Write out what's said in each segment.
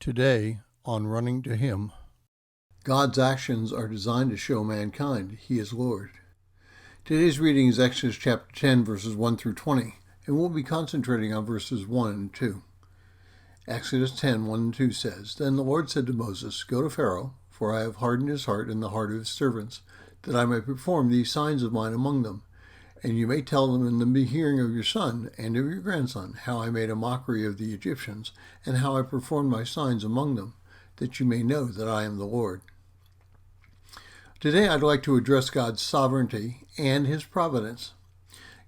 Today, on Running to Him, God's actions are designed to show mankind He is Lord. Today's reading is Exodus chapter 10, verses 1 through 20, and we'll be concentrating on verses 1 and 2. Exodus 10, 1 and 2 says, Then the Lord said to Moses, Go to Pharaoh, for I have hardened his heart and the heart of his servants, that I may perform these signs of mine among them. And you may tell them in the hearing of your son and of your grandson how I made a mockery of the Egyptians, and how I performed my signs among them, that you may know that I am the Lord. Today I'd like to address God's sovereignty and His providence.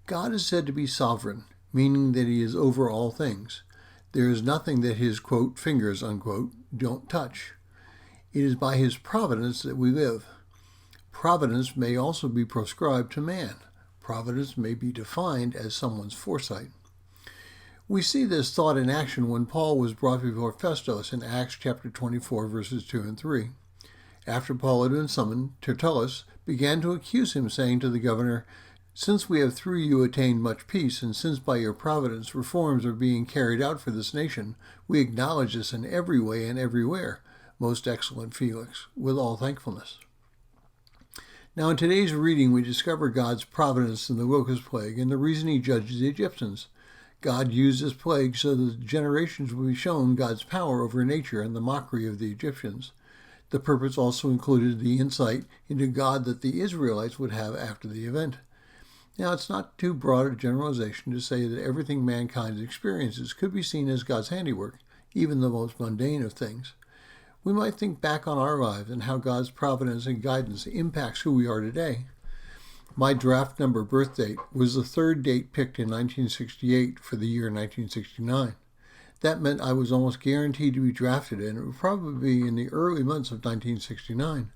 God is said to be sovereign, meaning that He is over all things. There is nothing that His, quote, fingers, unquote, don't touch. It is by His providence that we live. Providence may also be proscribed to man. Providence may be defined as someone's foresight. We see this thought in action when Paul was brought before Festus in Acts chapter 24, verses 2 and 3. After Paul had been summoned, Tertullus began to accuse him, saying to the governor, Since we have through you attained much peace, and since by your providence reforms are being carried out for this nation, we acknowledge this in every way and everywhere, most excellent Felix, with all thankfulness. Now in today's reading, we discover God's providence in the locust plague and the reason He judged the Egyptians. God used this plague so that the generations will be shown God's power over nature and the mockery of the Egyptians. The purpose also included the insight into God that the Israelites would have after the event. Now, it's not too broad a generalization to say that everything mankind experiences could be seen as God's handiwork, even the most mundane of things. We might think back on our lives and how God's providence and guidance impacts who we are today. My draft number birth date was the third date picked in 1968 for the year 1969. That meant I was almost guaranteed to be drafted, and it would probably be in the early months of 1969.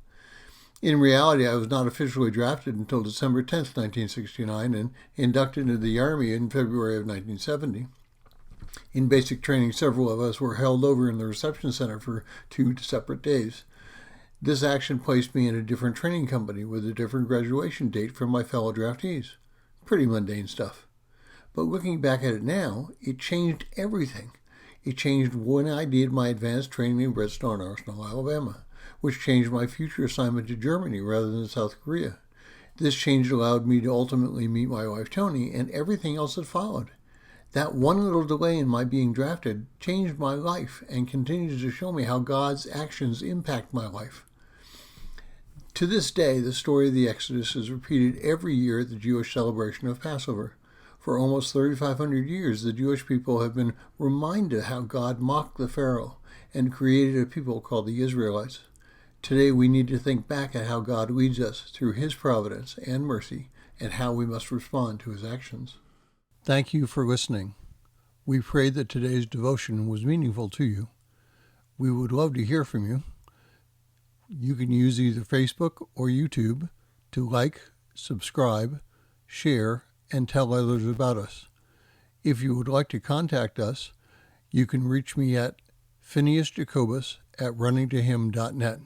In reality, I was not officially drafted until December 10th, 1969, and inducted into the Army in February of 1970. In basic training, several of us were held over in the reception center for 2 separate days. This action placed me in a different training company with a different graduation date from my fellow draftees. Pretty mundane stuff. But looking back at it now, it changed everything. It changed when I did my advanced training in Redstone Arsenal, Alabama, which changed my future assignment to Germany rather than South Korea. This change allowed me to ultimately meet my wife, Toni, and everything else that followed. That one little delay in my being drafted changed my life and continues to show me how God's actions impact my life. To this day, the story of the Exodus is repeated every year at the Jewish celebration of Passover. For almost 3,500 years, the Jewish people have been reminded how God mocked the Pharaoh and created a people called the Israelites. Today, we need to think back at how God leads us through His providence and mercy and how we must respond to His actions. Thank you for listening. We pray that today's devotion was meaningful to you. We would love to hear from you. You can use either Facebook or YouTube to like, subscribe, share, and tell others about us. If you would like to contact us, you can reach me at phineasjacobus@runningtohim.net.